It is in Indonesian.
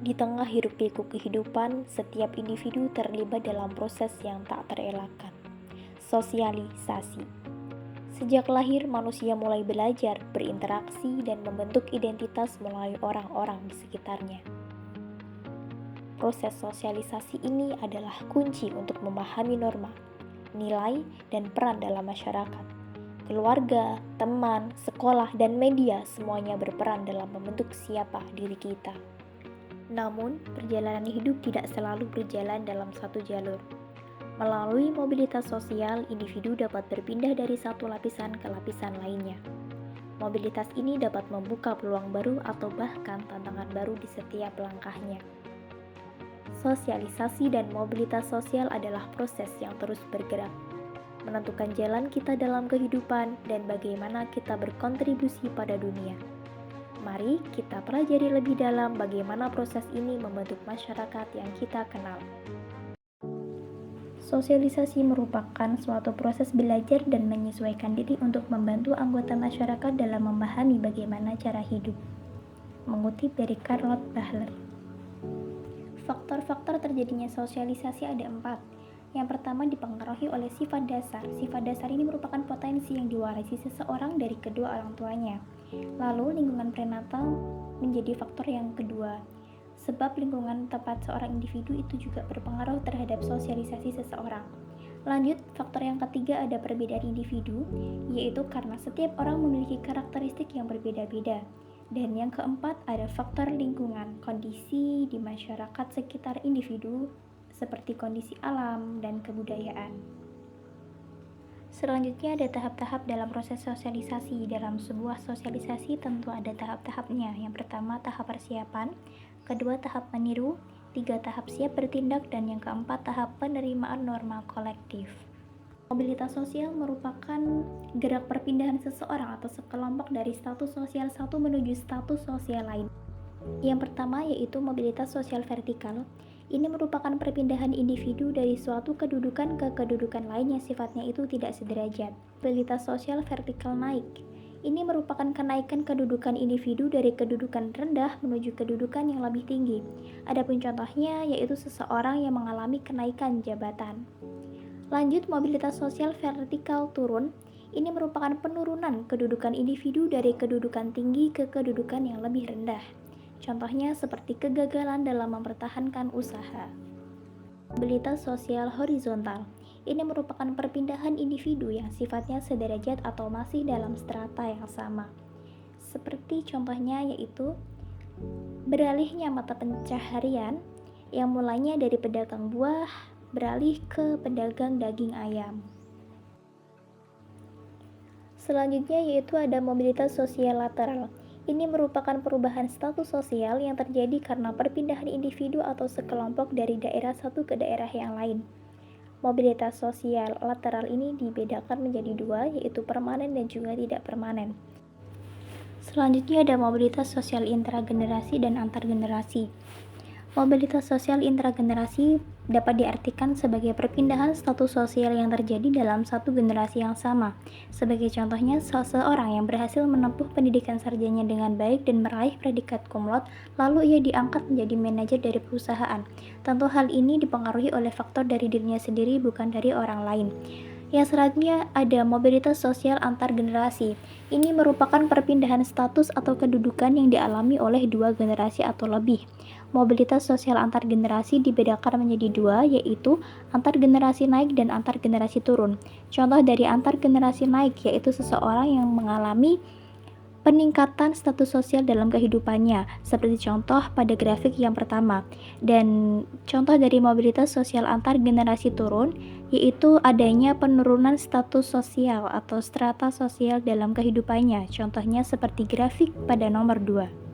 Di tengah hiruk-pikuk kehidupan, setiap individu terlibat dalam proses yang tak terelakkan. Sosialisasi. Sejak lahir, manusia mulai belajar, berinteraksi, dan membentuk identitas melalui orang-orang di sekitarnya. Proses sosialisasi ini adalah kunci untuk memahami norma, nilai, dan peran dalam masyarakat. Keluarga, teman, sekolah, dan media semuanya berperan dalam membentuk siapa diri kita. Namun, perjalanan hidup tidak selalu berjalan dalam satu jalur. Melalui mobilitas sosial, individu dapat berpindah dari satu lapisan ke lapisan lainnya. Mobilitas ini dapat membuka peluang baru atau bahkan tantangan baru di setiap langkahnya. Sosialisasi dan mobilitas sosial adalah proses yang terus bergerak, menentukan jalan kita dalam kehidupan dan bagaimana kita berkontribusi pada dunia. Mari kita pelajari lebih dalam bagaimana proses ini membentuk masyarakat yang kita kenal. Sosialisasi merupakan suatu proses belajar dan menyesuaikan diri untuk membantu anggota masyarakat dalam memahami bagaimana cara hidup. Mengutip dari Charlotte Bahler. Faktor-faktor terjadinya sosialisasi ada 4. Yang pertama dipengaruhi oleh sifat dasar. Sifat dasar ini merupakan potensi yang diwarisi seseorang dari kedua orang tuanya. Lalu lingkungan prenatal menjadi faktor yang kedua. Sebab lingkungan tempat seorang individu itu juga berpengaruh terhadap sosialisasi seseorang. Lanjut, faktor yang ketiga ada perbedaan individu, yaitu karena setiap orang memiliki karakteristik yang berbeda-beda. Dan yang keempat ada faktor lingkungan, kondisi di masyarakat sekitar individu, seperti kondisi alam dan kebudayaan. Selanjutnya ada tahap-tahap dalam proses sosialisasi. Dalam sebuah sosialisasi tentu ada tahap-tahapnya. Yang pertama tahap persiapan, kedua tahap meniru, 3 tahap siap bertindak, dan yang keempat tahap penerimaan norma kolektif. Mobilitas sosial merupakan gerak perpindahan seseorang atau sekelompok dari status sosial satu menuju status sosial lain. Yang pertama yaitu mobilitas sosial vertikal. Ini merupakan perpindahan individu dari suatu kedudukan ke kedudukan lain yang sifatnya itu tidak sederajat. Mobilitas sosial vertikal naik. Ini merupakan kenaikan kedudukan individu dari kedudukan rendah menuju kedudukan yang lebih tinggi. Adapun contohnya yaitu seseorang yang mengalami kenaikan jabatan. Lanjut, mobilitas sosial vertikal turun. Ini merupakan penurunan kedudukan individu dari kedudukan tinggi ke kedudukan yang lebih rendah. Contohnya seperti kegagalan dalam mempertahankan usaha. Mobilitas sosial horizontal. Ini merupakan perpindahan individu yang sifatnya sederajat atau masih dalam strata yang sama. Seperti contohnya yaitu beralihnya mata pencaharian yang mulainya dari pedagang buah beralih ke pedagang daging ayam. Selanjutnya yaitu ada mobilitas sosial lateral. Ini merupakan perubahan status sosial yang terjadi karena perpindahan individu atau sekelompok dari daerah satu ke daerah yang lain. Mobilitas sosial lateral ini dibedakan menjadi 2, yaitu permanen dan juga tidak permanen. Selanjutnya ada mobilitas sosial intragenerasi dan antargenerasi. Mobilitas sosial intragenerasi dapat diartikan sebagai perpindahan status sosial yang terjadi dalam satu generasi yang sama. Sebagai contohnya, seseorang yang berhasil menempuh pendidikan sarjana dengan baik dan meraih predikat cum laude, lalu ia diangkat menjadi manajer dari perusahaan. Tentu hal ini dipengaruhi oleh faktor dari dirinya sendiri, bukan dari orang lain. Yang selanjutnya ada mobilitas sosial antar generasi. Ini merupakan perpindahan status atau kedudukan yang dialami oleh 2 generasi atau lebih. Mobilitas sosial antar generasi dibedakan menjadi 2, yaitu antar generasi naik dan antar generasi turun. Contoh dari antar generasi naik yaitu seseorang yang mengalami peningkatan status sosial dalam kehidupannya, seperti contoh pada grafik yang pertama. Dan contoh dari mobilitas sosial antar generasi turun yaitu adanya penurunan status sosial atau strata sosial dalam kehidupannya. Contohnya seperti grafik pada nomor 2.